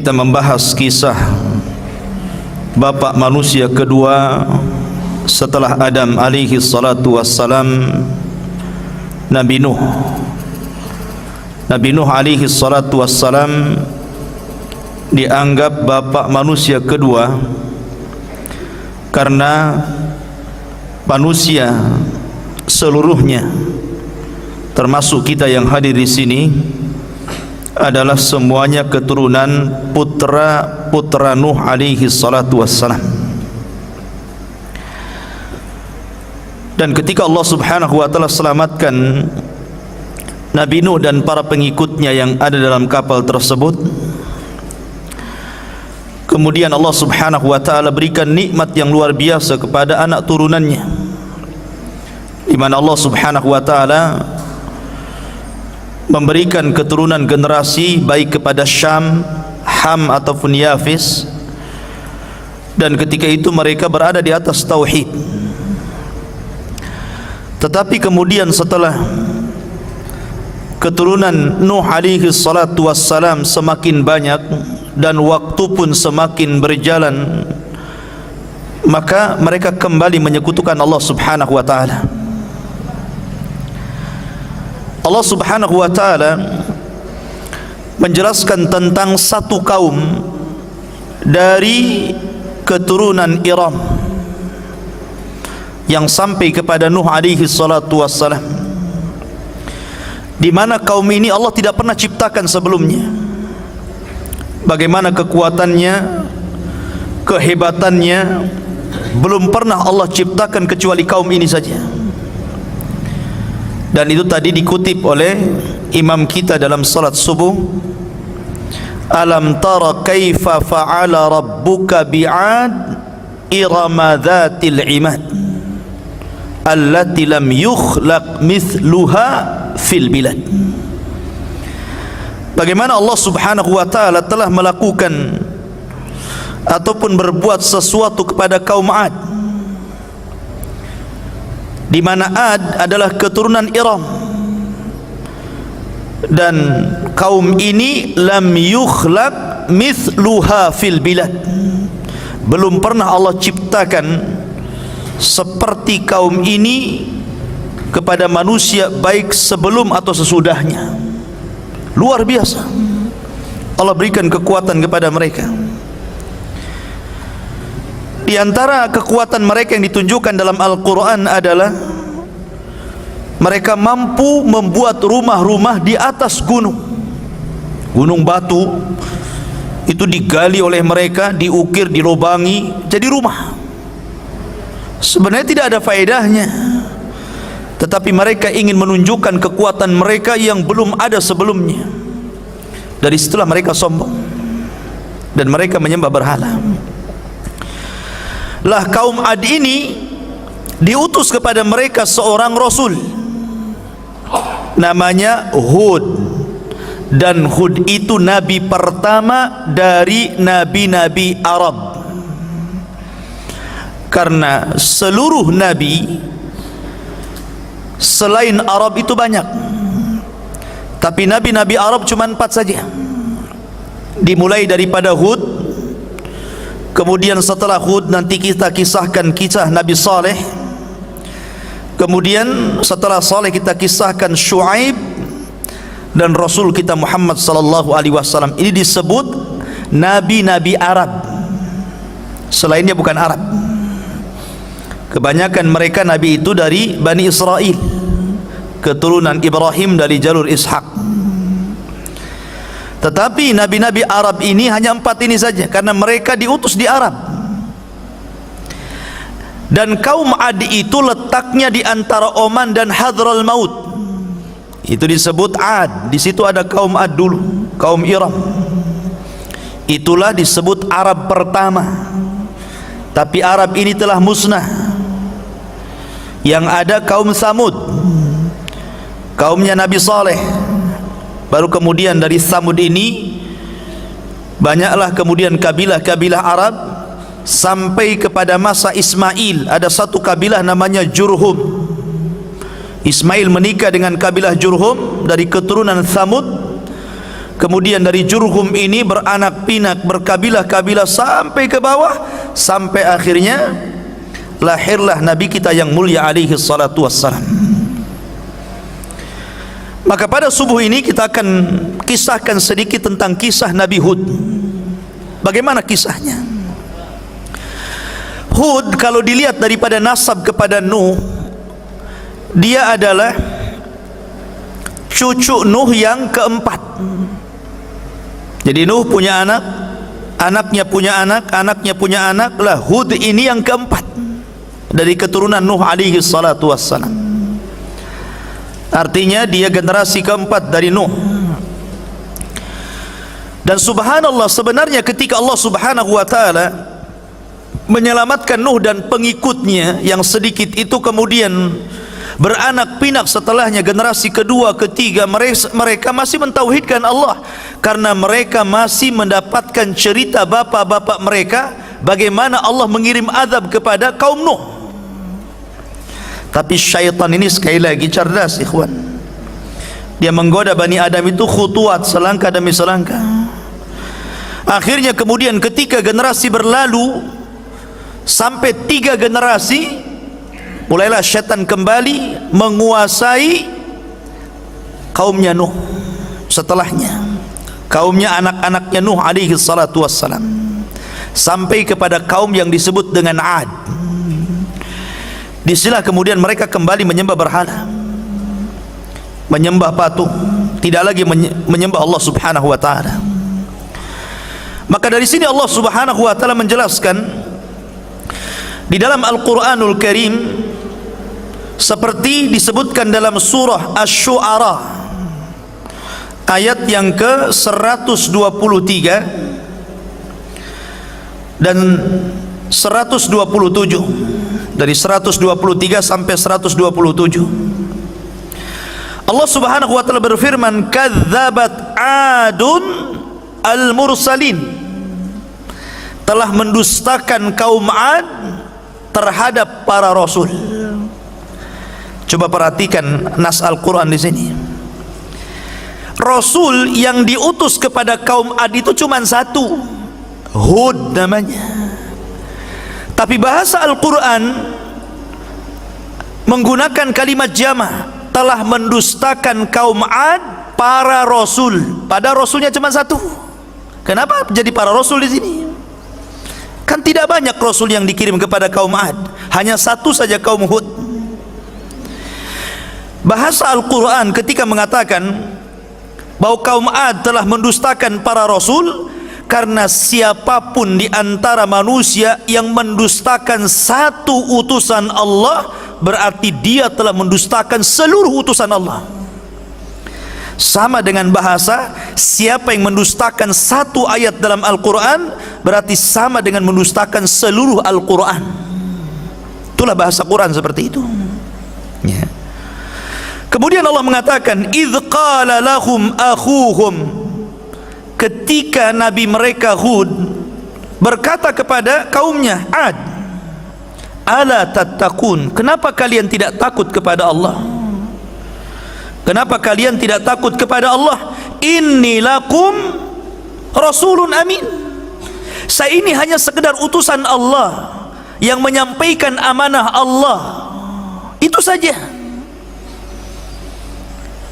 kita membahas kisah bapak manusia kedua setelah Adam alaihi salatu wassalam, Nabi Nuh. Nabi Nuh alaihi salatu wassalam dianggap bapak manusia kedua karena manusia seluruhnya, termasuk kita yang hadir di sini, adalah semuanya keturunan putra Nuh alaihi salatu wassalam. Dan ketika Allah subhanahu wa ta'ala selamatkan Nabi Nuh dan para pengikutnya yang ada dalam kapal tersebut, kemudian Allah subhanahu wa ta'ala berikan nikmat yang luar biasa kepada anak turunannya, di mana Allah subhanahu wa ta'ala memberikan keturunan generasi baik kepada Syam, Ham ataupun Yafis, dan ketika itu mereka berada di atas tauhid. Tetapi kemudian setelah keturunan Nuh alaihi salatu wassalam semakin banyak dan waktu pun semakin berjalan, maka mereka kembali menyekutukan Allah subhanahu wa ta'ala. Allah subhanahu wa ta'ala menjelaskan tentang satu kaum dari keturunan Iram yang sampai kepada Nuh alaihi salatu wassalam, di mana kaum ini Allah tidak pernah ciptakan sebelumnya. Bagaimana kekuatannya, kehebatannya, belum pernah Allah ciptakan kecuali kaum ini saja. Dan itu tadi dikutip oleh imam kita dalam salat subuh, alam tara kaifa fa'ala rabbuka bi'ad irama dhatil imad allati lam yukhlaq mithluha fil bilad. Bagaimana Allah subhanahu wa ta'ala telah melakukan ataupun berbuat sesuatu kepada kaum Ad, di mana Ad adalah keturunan Iram, dan kaum ini lam yukhlaq mithluha fil bilad, belum pernah Allah ciptakan seperti kaum ini kepada manusia baik sebelum atau sesudahnya. Luar biasa Allah berikan kekuatan kepada mereka. Di antara kekuatan mereka yang ditunjukkan dalam Al-Quran adalah mereka mampu membuat rumah-rumah di atas gunung batu. Itu digali oleh mereka, diukir, dilobangi, jadi rumah. Sebenarnya tidak ada faedahnya, tetapi mereka ingin menunjukkan kekuatan mereka yang belum ada sebelumnya. Dari situlah mereka sombong dan mereka menyembah berhala. Lah kaum Ad ini diutus kepada mereka seorang rasul namanya Hud, dan Hud itu nabi pertama dari nabi-nabi Arab, karena seluruh nabi selain Arab itu banyak, tapi nabi-nabi Arab cuma 4 saja. Dimulai daripada Hud, kemudian setelah Hud nanti kita kisahkan kisah Nabi Saleh, kemudian setelah Saleh kita kisahkan Syuaib, dan Rasul kita Muhammad sallallahu alaihi wasallam. Ini disebut nabi-nabi Arab, selainnya bukan Arab. Kebanyakan mereka nabi itu dari Bani Israel, keturunan Ibrahim dari jalur Ishak. Tetapi nabi-nabi Arab ini hanya 4 ini saja, karena mereka diutus di Arab. Dan kaum Ad itu letaknya di antara Oman dan Hadral Maut. Itu disebut Ad. Di situ ada kaum Ad dulu, kaum Iram. Itulah disebut Arab pertama. Tapi Arab ini telah musnah. Yang ada kaum Samud, kaumnya Nabi Saleh. Baru kemudian dari Samud ini banyaklah kemudian kabilah-kabilah Arab, sampai kepada masa Ismail ada satu kabilah namanya Jurhum. Ismail menikah dengan kabilah Jurhum dari keturunan Samud, Kemudian dari Jurhum ini beranak pinak, berkabilah-kabilah sampai ke bawah, sampai akhirnya lahirlah Nabi kita yang mulia alaihi salatu wassalam. Maka pada subuh ini kita akan kisahkan sedikit tentang kisah Nabi Hud. Bagaimana kisahnya? Hud kalau dilihat daripada nasab kepada Nuh, dia adalah cucu Nuh yang keempat. Jadi Nuh punya anak, anaknya punya anak, anaknya punya anak, lah Hud ini yang keempat dari keturunan Nuh alaihi salatu wassalam. Artinya dia generasi keempat dari Nuh. Dan subhanallah, sebenarnya ketika Allah subhanahu wa ta'ala menyelamatkan Nuh dan pengikutnya yang sedikit itu kemudian beranak pinak setelahnya, generasi kedua, ketiga, mereka masih mentauhidkan Allah, karena mereka masih mendapatkan cerita bapa-bapa mereka bagaimana Allah mengirim azab kepada kaum Nuh. Tapi syaitan ini sekali lagi cerdas, ikhwan. Dia menggoda Bani Adam itu khutuat, selangkah demi selangkah. Akhirnya kemudian ketika generasi berlalu sampai 3 generasi, mulailah syaitan kembali menguasai kaumnya Nuh. Setelahnya kaumnya, anak-anaknya Nuh alaihi salatu wassalam, sampai kepada kaum yang disebut dengan Ad. Disinilah kemudian mereka kembali menyembah berhala, menyembah patung, tidak lagi menyembah Allah subhanahu wa ta'ala. Maka dari sini Allah subhanahu wa ta'ala menjelaskan di dalam Al-Quranul Karim, seperti disebutkan dalam surah Asy-Syu'ara ayat yang ke 123 dan 127, dari 123 sampai 127. Allah subhanahu wa ta'ala berfirman, kadzabat adun al-mursalin, telah mendustakan kaum Ad terhadap para rasul. Coba perhatikan nas Al-Quran di sini. Rasul yang diutus kepada kaum Ad itu cuma satu, Hud namanya. Tapi bahasa Al-Quran menggunakan kalimat jama', telah mendustakan kaum Ad para rasul. Pada rasulnya cuma satu. Kenapa jadi para rasul di sini? Kan tidak banyak rasul yang dikirim kepada kaum Ad, hanya satu saja, kaum Hud. Bahasa Al-Quran ketika mengatakan bahwa kaum Ad telah mendustakan para rasul, karena siapapun di antara manusia yang mendustakan satu utusan Allah, berarti dia telah mendustakan seluruh utusan Allah. Sama dengan bahasa, siapa yang mendustakan satu ayat dalam Al-Quran, berarti sama dengan mendustakan seluruh Al-Quran. Itulah bahasa Quran seperti itu ya. Kemudian Allah mengatakan, idh qala lahum akhuhum, ketika Nabi mereka Hud berkata kepada kaumnya Ad, ala tattaqun, kenapa kalian tidak takut kepada Allah? Kenapa kalian tidak takut kepada Allah? Inni lakum rasulun amin, saya ini hanya sekedar utusan Allah yang menyampaikan amanah Allah, itu saja.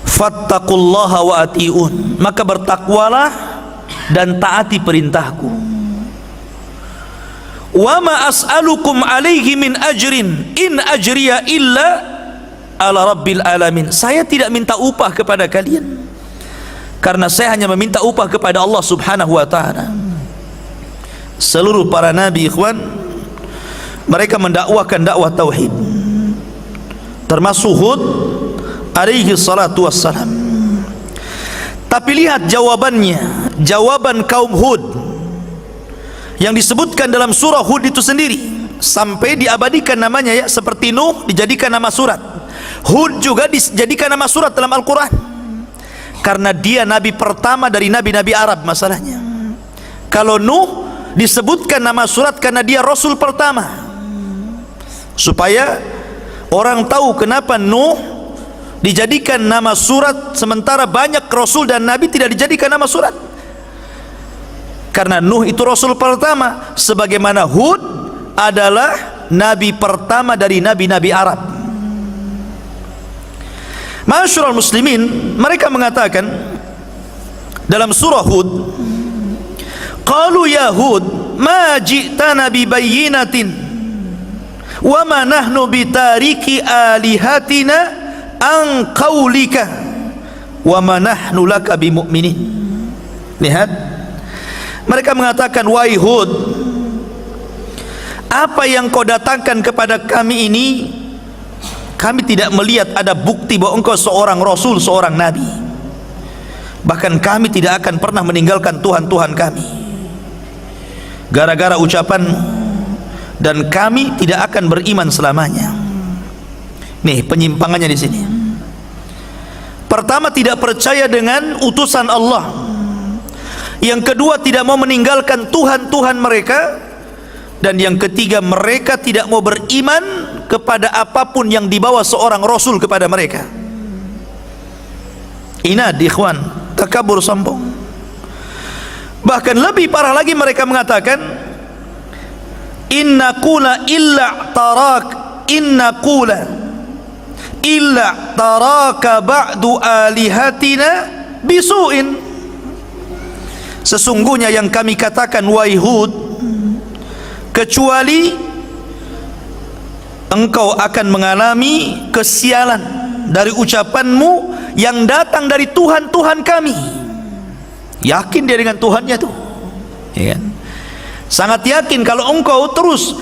Fattaqullaha wa ati'un, maka bertakwalah dan taati perintahku. Wa ma as'alukum alaihi min ajrin in ajriya illa ala rabbil alamin, saya tidak minta upah kepada kalian, karena saya hanya meminta upah kepada Allah subhanahu wa ta'ala. Seluruh para nabi, ikhwan, mereka mendakwahkan dakwah tauhid, termasuk Hud alaihi salatu wassalam. Tapi lihat jawabannya, jawaban kaum Hud yang disebutkan dalam surah Hud itu sendiri, sampai diabadikan namanya ya, seperti Nuh dijadikan nama surat, Hud juga dijadikan nama surat dalam Al-Quran, karena dia nabi pertama dari nabi-nabi Arab. Masalahnya kalau Nuh disebutkan nama surat karena dia rasul pertama, supaya orang tahu kenapa Nuh dijadikan nama surat, sementara banyak rasul dan nabi tidak dijadikan nama surat. Karena Nuh itu rasul pertama, sebagaimana Hud adalah nabi pertama dari nabi-nabi Arab. Ma'asyiral muslimin, mereka mengatakan dalam surah Hud, qalu ya Hud ma ji'tana bi bayyinatin wa ma nahnu bitariki alihatina an qaulika wa ma nahnu laka bimu'minin. Lihat, mereka mengatakan, wahai Hud, apa yang kau datangkan kepada kami ini, kami tidak melihat ada bukti bahwa engkau seorang rasul, seorang nabi. Bahkan kami tidak akan pernah meninggalkan Tuhan-Tuhan kami gara-gara ucapanmu, dan kami tidak akan beriman selamanya. Nih penyimpangannya di sini. Pertama, tidak percaya dengan utusan Allah. Yang kedua, tidak mau meninggalkan Tuhan-Tuhan mereka. Dan yang ketiga, mereka tidak mau beriman kepada apapun yang dibawa seorang rasul kepada mereka. Inad, ikhwan, takabur, sombong. Bahkan lebih parah lagi, mereka mengatakan, inna qula illa taraka ba'du alihatina bisu'in. Sesungguhnya yang kami katakan, wahai Hud, kecuali engkau akan mengalami kesialan dari ucapanmu yang datang dari Tuhan-Tuhan kami. Yakin dia dengan Tuhannya tuh, ya kan? Sangat yakin kalau engkau terus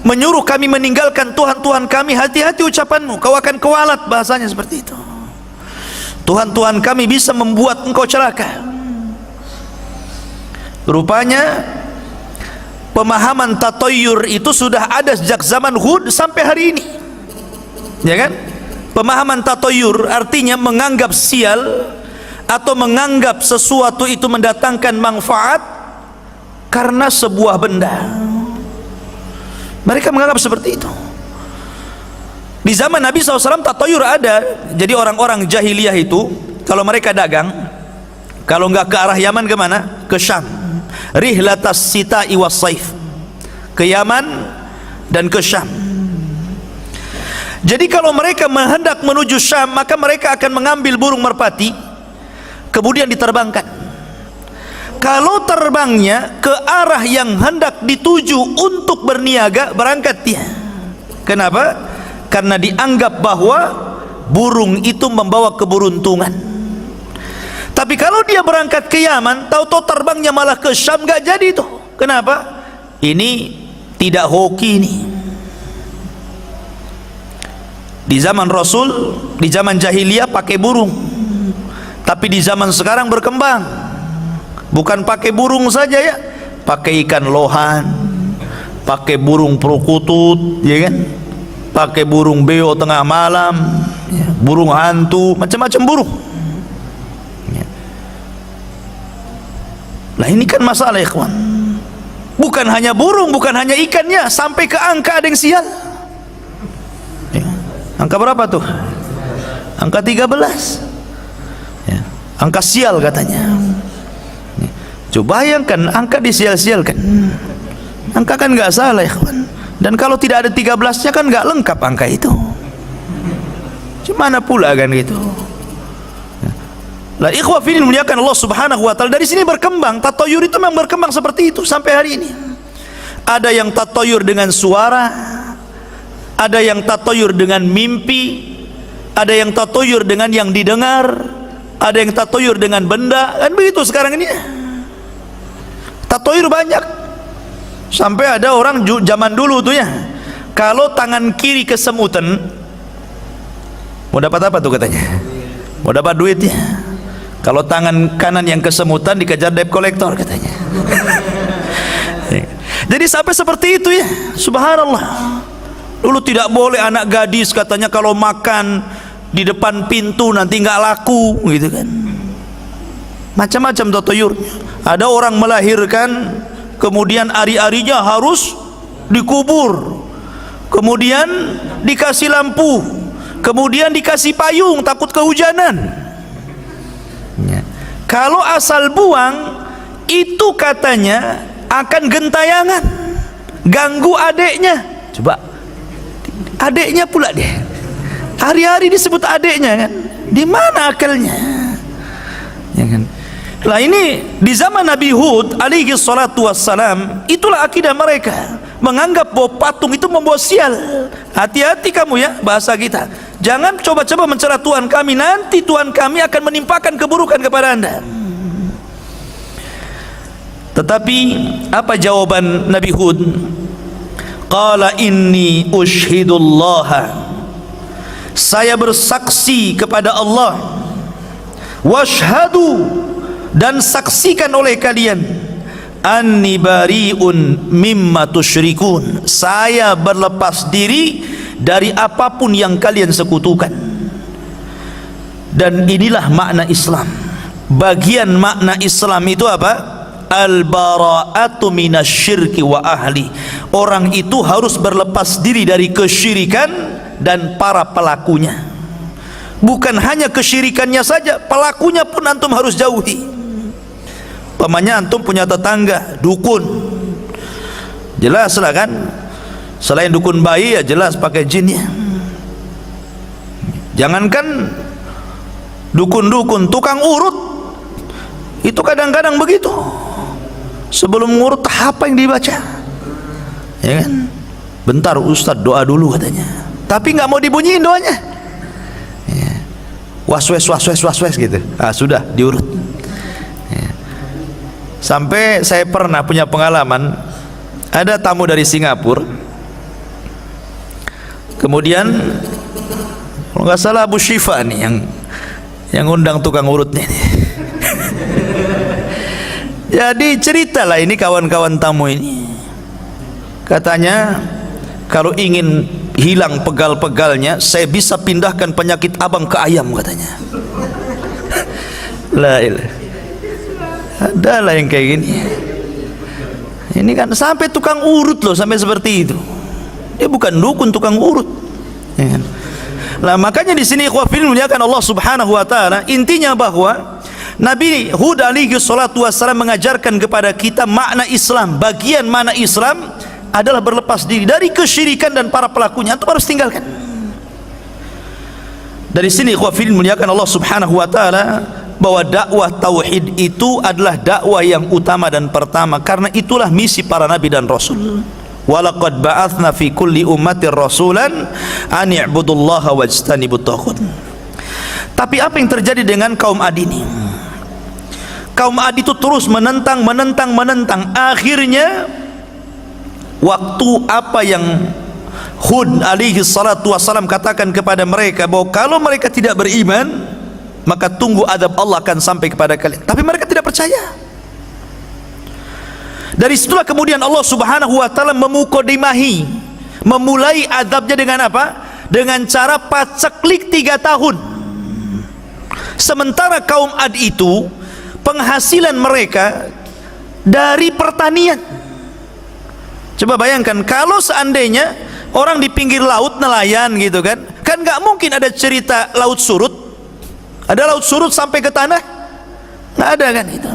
menyuruh kami meninggalkan Tuhan-Tuhan kami, hati-hati ucapanmu, kau akan kewalat, bahasanya seperti itu. Tuhan-Tuhan kami bisa membuat engkau celaka. Rupanya pemahaman tatoyur itu sudah ada sejak zaman Hud sampai hari ini, ya kan? Pemahaman tatoyur artinya menganggap sial atau menganggap sesuatu itu mendatangkan manfaat karena sebuah benda. Mereka menganggap seperti itu. Di zaman Nabi SAW tatoyur ada. Jadi orang-orang jahiliyah itu kalau mereka dagang, kalau nggak ke arah Yaman, kemana? Ke Syam. Rihlatas sita'i was saif, ke Yaman dan ke Syam. Jadi kalau mereka hendak menuju Syam, maka mereka akan mengambil burung merpati, kemudian diterbangkan. Kalau terbangnya ke arah yang hendak dituju untuk berniaga, berangkat dia. Kenapa? Karena dianggap bahwa burung itu membawa keberuntungan. Tapi kalau dia berangkat ke Yaman, tahu-tahu terbangnya malah ke Syam, gak jadi itu. Kenapa? Ini tidak hoki ini. Di zaman Rasul, di zaman jahiliyah pakai burung. Tapi di zaman sekarang berkembang. Bukan pakai burung saja ya, pakai ikan lohan, pakai burung perkutut, ya kan? Pakai burung beo tengah malam, burung hantu, macam-macam burung. Nah ini kan masalah, ikhwan. Bukan hanya burung, bukan hanya ikannya, sampai ke angka ada yang sial. Angka berapa tuh? Angka 13. Angka sial katanya. Coba bayangkan angka disial-sialkan. Angka kan nggak salah, ikhwan. Dan kalau tidak ada 13-nya kan nggak lengkap angka itu. Gimana pula kan gitu? Lah ikhwah fillah muliakan Allah Subhanahu wa taala, dari sini berkembang tatoyur itu, memang berkembang seperti itu sampai hari ini. Ada yang tatoyur dengan suara, ada yang tatoyur dengan mimpi, ada yang tatoyur dengan yang didengar, ada yang tatoyur dengan benda, kan begitu sekarang ini. Tatoyur banyak. Sampai ada orang zaman dulu tuh ya, kalau tangan kiri kesemutan, mau dapat apa tuh katanya? Mau dapat duit ya. Kalau tangan kanan yang kesemutan dikejar debt collector katanya. Jadi sampai seperti itu ya, subhanallah. Dulu tidak boleh anak gadis katanya kalau makan di depan pintu nanti nggak laku gitu kan. Macam-macam tatoyur. Ada orang melahirkan, kemudian ari-arinya harus dikubur, kemudian dikasih lampu, kemudian dikasih payung takut kehujanan. Ya. Kalau asal buang itu katanya akan gentayangan, ganggu adeknya. Coba, adeknya pula dia, hari-hari disebut adeknya kan, di mana akalnya? Ya kan? Lah ini di zaman Nabi Hud alaihi salatu wassalam, itulah akidah mereka, menganggap bahwa patung itu membawa sial. Hati-hati kamu ya, bahasa kita, jangan coba-coba mencela Tuhan kami, nanti Tuhan kami akan menimpakan keburukan kepada anda. Tetapi apa jawaban Nabi Hud? Qala inni ushhidullaha, saya bersaksi kepada Allah, washhadu, dan saksikan oleh kalian, anni bari'un mimma tusyrikun, saya berlepas diri dari apapun yang kalian sekutukan. Dan inilah makna Islam. Bagian makna Islam itu apa? Al-bara'atu minasyirki wa ahli. Orang itu harus berlepas diri dari kesyirikan dan para pelakunya. Bukan hanya kesyirikannya saja, pelakunya pun antum harus jauhi. Pamannya antum punya tetangga dukun, jelas lah kan, selain dukun bayi ya jelas pakai jinnya. Jangankan dukun-dukun, tukang urut itu kadang-kadang begitu. Sebelum ngurut apa yang dibaca, ya kan? Bentar Ustaz doa dulu katanya, tapi nggak mau dibunyiin doanya. Ya. Waswes gitu. Ah sudah diurut. Ya. Sampai saya pernah punya pengalaman, ada tamu dari Singapura, kemudian kalau nggak salah Abu Syifa nih yang undang tukang urutnya. Jadi ceritalah ini kawan-kawan tamu ini, katanya kalau ingin hilang pegal-pegalnya, saya bisa pindahkan penyakit abang ke ayam katanya. La ilah, adalah yang kayak gini. Ini kan sampai tukang urut loh, sampai seperti itu. Dia bukan dukun, tukang urut. Ya kan? Nah, makanya di sini ikhwah fillah muliakan Allah Subhanahu wa taala, intinya bahwa Nabi Hud alaihi salatu wassalam mengajarkan kepada kita makna Islam. Bagian makna Islam adalah berlepas diri dari kesyirikan dan para pelakunya. Antum harus tinggalkan. Dari sini ikhwah fillah muliakan Allah Subhanahu wa taala, bahwa dakwah tauhid itu adalah dakwah yang utama dan pertama, karena itulah misi para nabi dan rasul. Walaqad ba'atsna fi kulli ummatin rasulan an i'budullaha wajtanibut taghut. Tapi apa yang terjadi dengan kaum Ad ini? Kaum Ad itu terus menentang. Akhirnya waktu apa yang Hud alaihi salatu wassalam katakan kepada mereka, bahwa kalau mereka tidak beriman, maka tunggu adab Allah akan sampai kepada kalian. Tapi mereka tidak percaya. Dari situlah kemudian Allah Subhanahu wa taala memukodimahi, memulai adabnya dengan apa? Dengan cara paceklik 3 tahun. Sementara kaum Ad itu penghasilan mereka dari pertanian. Coba bayangkan kalau seandainya orang di pinggir laut nelayan gitu kan nggak mungkin ada cerita laut surut. Ada laut surut sampai ke tanah? Nggak ada kan itu.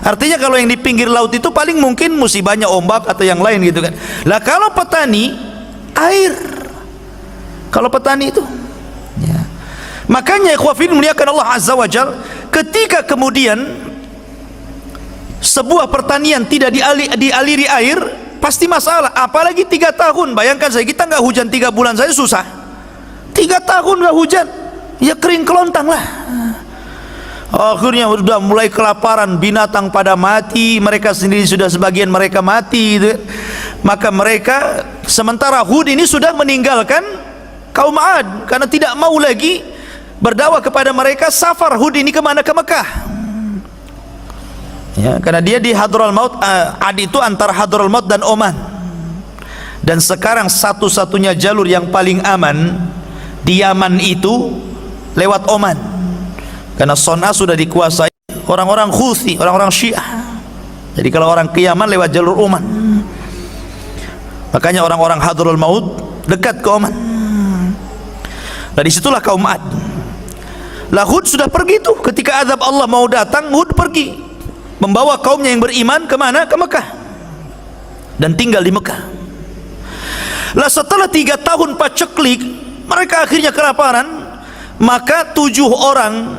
Artinya kalau yang di pinggir laut itu paling mungkin musibahnya ombak atau yang lain gitu kan. Lah kalau petani, air. Kalau petani itu, ya. Makanya ikhwah fillah muliakan Allah azza wajal, ketika kemudian sebuah pertanian tidak dialiri air, pasti masalah. Apalagi 3 tahun. Bayangkan saya, kita nggak hujan 3 bulan saja susah. 3 tahun nggak hujan, ya kering kelontang lah. Akhirnya sudah mulai kelaparan, binatang pada mati, mereka sendiri sudah sebagian mereka mati gitu. Maka mereka, sementara Hud ini sudah meninggalkan kaum Ad karena tidak mau lagi berdakwah kepada mereka. Safar Hud ini kemana? Ke Mekah, ya, karena dia di Hadral Maut. Ad itu antara Hadral Maut dan Oman, dan sekarang satu-satunya jalur yang paling aman di Yaman itu lewat Oman, karena Son'a sudah dikuasai orang-orang Houthi, orang-orang Syiah. Jadi kalau orang ke Yaman lewat jalur Oman. Makanya orang-orang Hadraul Maut dekat ke Oman. Dari situlah kaum Ad. Lah Hud sudah pergi tuh, ketika azab Allah mau datang, Hud pergi membawa kaumnya yang beriman kemana? Ke Mekah, dan tinggal di Mekah. Lah setelah 3 tahun paceklik, mereka akhirnya kelaparan. Maka 7 orang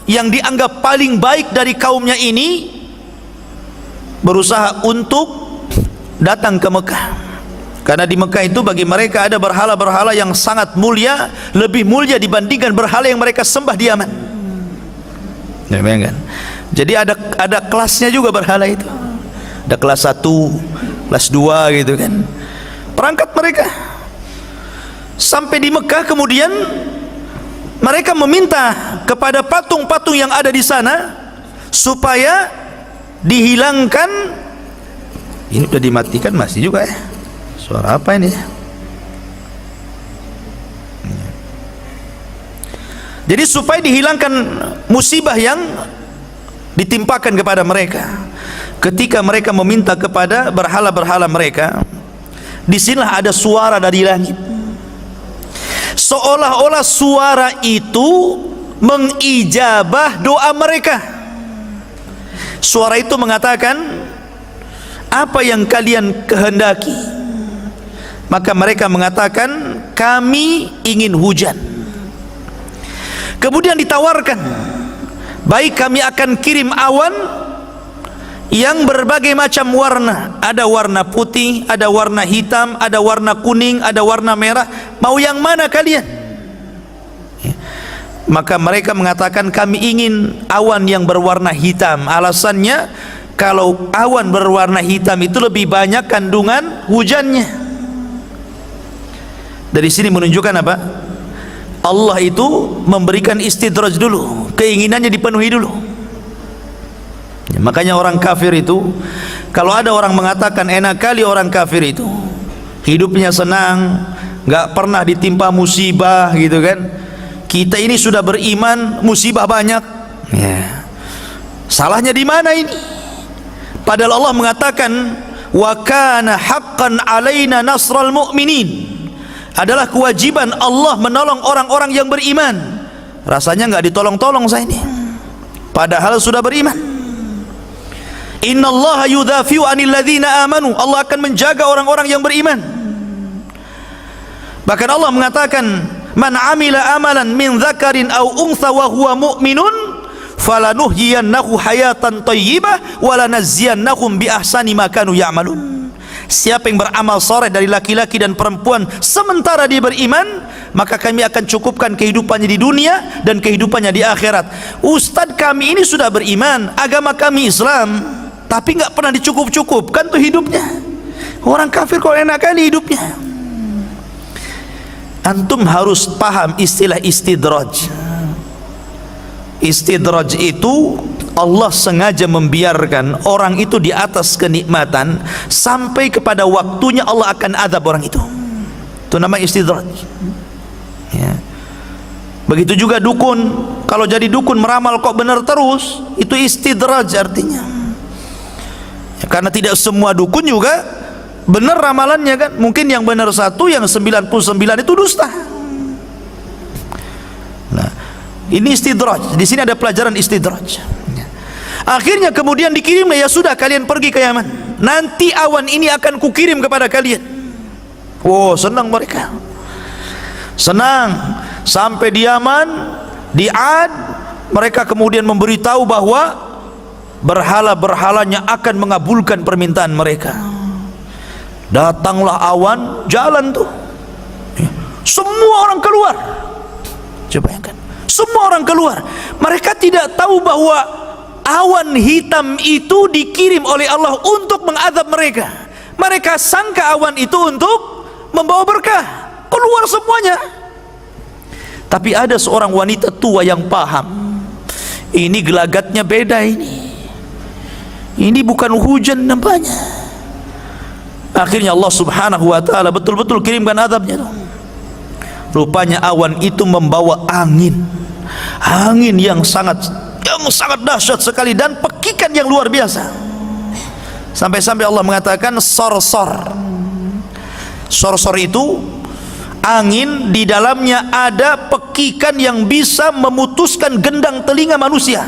yang dianggap paling baik dari kaumnya ini berusaha untuk datang ke Mekah, karena di Mekah itu bagi mereka ada berhala-berhala yang sangat mulia, lebih mulia dibandingkan berhala yang mereka sembah di Yaman. Ya, kan? Jadi ada kelasnya juga berhala itu. Ada kelas 1, kelas 2 gitu kan. Perangkat mereka sampai di Mekah, kemudian mereka meminta kepada patung-patung yang ada di sana supaya dihilangkan. Ini sudah dimatikan masih juga ya. Suara apa ini? Jadi supaya dihilangkan musibah yang ditimpakan kepada mereka. Ketika mereka meminta kepada berhala-berhala mereka, disinilah ada suara dari langit. Seolah-olah suara itu mengijabah doa mereka. Suara itu mengatakan, apa yang kalian kehendaki? Maka mereka mengatakan, kami ingin hujan. Kemudian ditawarkan, baik, kami akan kirim awan yang berbagai macam warna. Ada warna putih, ada warna hitam, ada warna kuning, ada warna merah. Mau yang mana kalian? Maka mereka mengatakan, kami ingin awan yang berwarna hitam. Alasannya, kalau awan berwarna hitam itu lebih banyak kandungan hujannya. Dari sini menunjukkan apa? Allah itu memberikan istidraj dulu, keinginannya dipenuhi dulu. Makanya orang kafir itu, kalau ada orang mengatakan enak kali orang kafir itu hidupnya senang, gak pernah ditimpa musibah gitu kan. Kita ini sudah beriman, musibah banyak ya. Salahnya di mana ini? Padahal Allah mengatakan, wa kana haqqan alaina nasral mu'minin. Adalah kewajiban Allah menolong orang-orang yang beriman. Rasanya gak ditolong-tolong saya ini, padahal sudah beriman. Innallaha yudhafi'u 'anil ladzina amanu. Allah akan menjaga orang-orang yang beriman. Bahkan Allah mengatakan, man 'amila amalan min dzakarin aw untha wa huwa mu'minun falanuhyiyannahu hayatan thayyibah wa lanajziyannahum bi ahsani ma kanu ya'malun. Siapa yang beramal saleh dari laki-laki dan perempuan sementara dia beriman, maka kami akan cukupkan kehidupannya di dunia dan kehidupannya di akhirat. Ustadz, kami ini sudah beriman, agama kami Islam, tapi nggak pernah dicukup-cukupkan tuh hidupnya. Orang kafir kok enak kali hidupnya. Antum harus paham istilah istidraj. Istidraj itu Allah sengaja membiarkan orang itu di atas kenikmatan sampai kepada waktunya Allah akan azab orang itu. Itu nama istidraj ya. Begitu juga dukun. Kalau jadi dukun meramal kok benar terus, itu istidraj artinya ya, karena tidak semua dukun juga benar ramalannya kan. Mungkin yang benar 1, yang 99 itu dusta. Nah, ini istidraj. Di sini ada pelajaran istidraj. Akhirnya kemudian dikirimlah, ya sudah kalian pergi ke Yaman, nanti awan ini akan kukirim kepada kalian. Oh, senang mereka, senang. Sampai di Yaman, di Ad, mereka kemudian memberitahu bahwa berhala-berhalanya akan mengabulkan permintaan mereka. Datanglah awan, jalan tuh, semua orang keluar. Coba bayangkan, semua orang keluar. Mereka tidak tahu bahwa awan hitam itu dikirim oleh Allah untuk mengadab mereka. Mereka sangka awan itu untuk membawa berkah, keluar semuanya. Tapi ada seorang wanita tua yang paham, ini gelagatnya beda ini bukan hujan nampaknya. Akhirnya Allah subhanahu wa ta'ala betul-betul kirimkan adabnya. Rupanya awan itu membawa angin yang sangat dahsyat sekali dan pekikan yang luar biasa. Sampai-sampai Allah mengatakan sorsor. Sorsor itu angin di dalamnya ada pekikan pekikan yang bisa memutuskan gendang telinga manusia.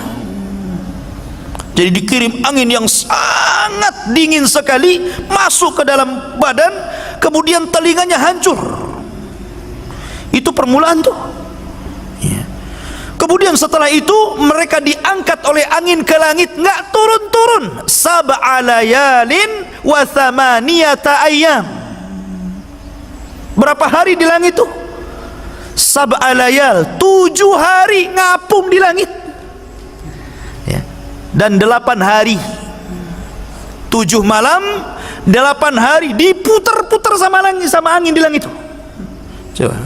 Jadi dikirim angin yang sangat dingin sekali masuk ke dalam badan, kemudian telinganya hancur. Itu permulaan tuh. Ya. Kemudian setelah itu mereka diangkat oleh angin ke langit, nggak turun-turun. Sab'a layalin wa thamaniyata ayyam. Berapa hari di langit itu? Sab'a layal, 7 hari ngapung di langit. Ya. Dan 8 hari, 7 malam, 8 hari diputar-putar sama angin di langit itu. Coba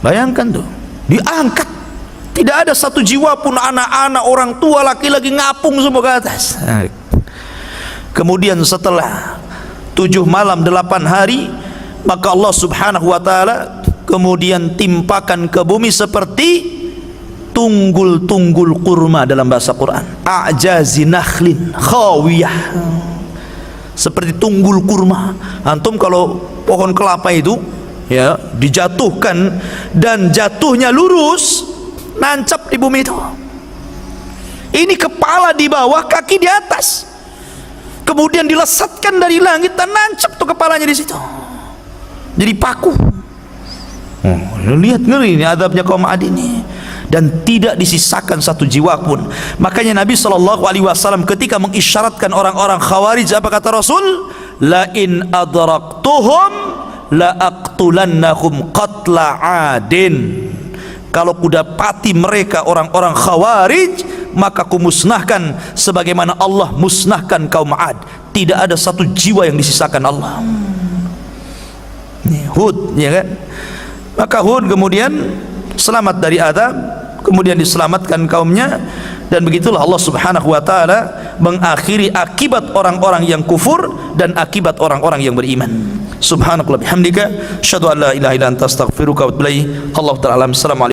bayangkan tuh, diangkat, tidak ada satu jiwa pun, anak-anak, orang tua, laki-laki, ngapung semua ke atas. Kemudian setelah 7 malam 8 hari, maka Allah subhanahu wa ta'ala kemudian timpakan ke bumi seperti tunggul-tunggul kurma dalam bahasa Quran, a'jazi nakhlin khawiyah, seperti tunggul kurma. Antum kalau pohon kelapa itu ya dijatuhkan dan jatuhnya lurus, nancap di bumi itu. Ini kepala di bawah, kaki di atas, kemudian dilesatkan dari langit dan nancap tuh kepalanya di situ, jadi paku. Lihat ngeri ini azabnya kaum Ad ini, dan tidak disisakan satu jiwa pun. Makanya Nabi SAW ketika mengisyaratkan orang-orang Khawarij, apa kata Rasul? La in adraktuhum la aqtulannahum qatla adin. Kalau kudapati mereka orang-orang Khawarij, maka kumusnahkan sebagaimana Allah musnahkan kaum Ad. Tidak ada satu jiwa yang disisakan Allah. Hud, ya kan? Maka Hud kemudian selamat dari azab, kemudian diselamatkan kaumnya, dan begitulah Allah subhanahu wa ta'ala mengakhiri akibat orang-orang yang kufur dan akibat orang-orang yang beriman. Subhanakallah bihamdika, asyhadu an la ilaha illa anta astaghfiruka wa atubu ilaik. Allah ta'ala. Assalamualaikum.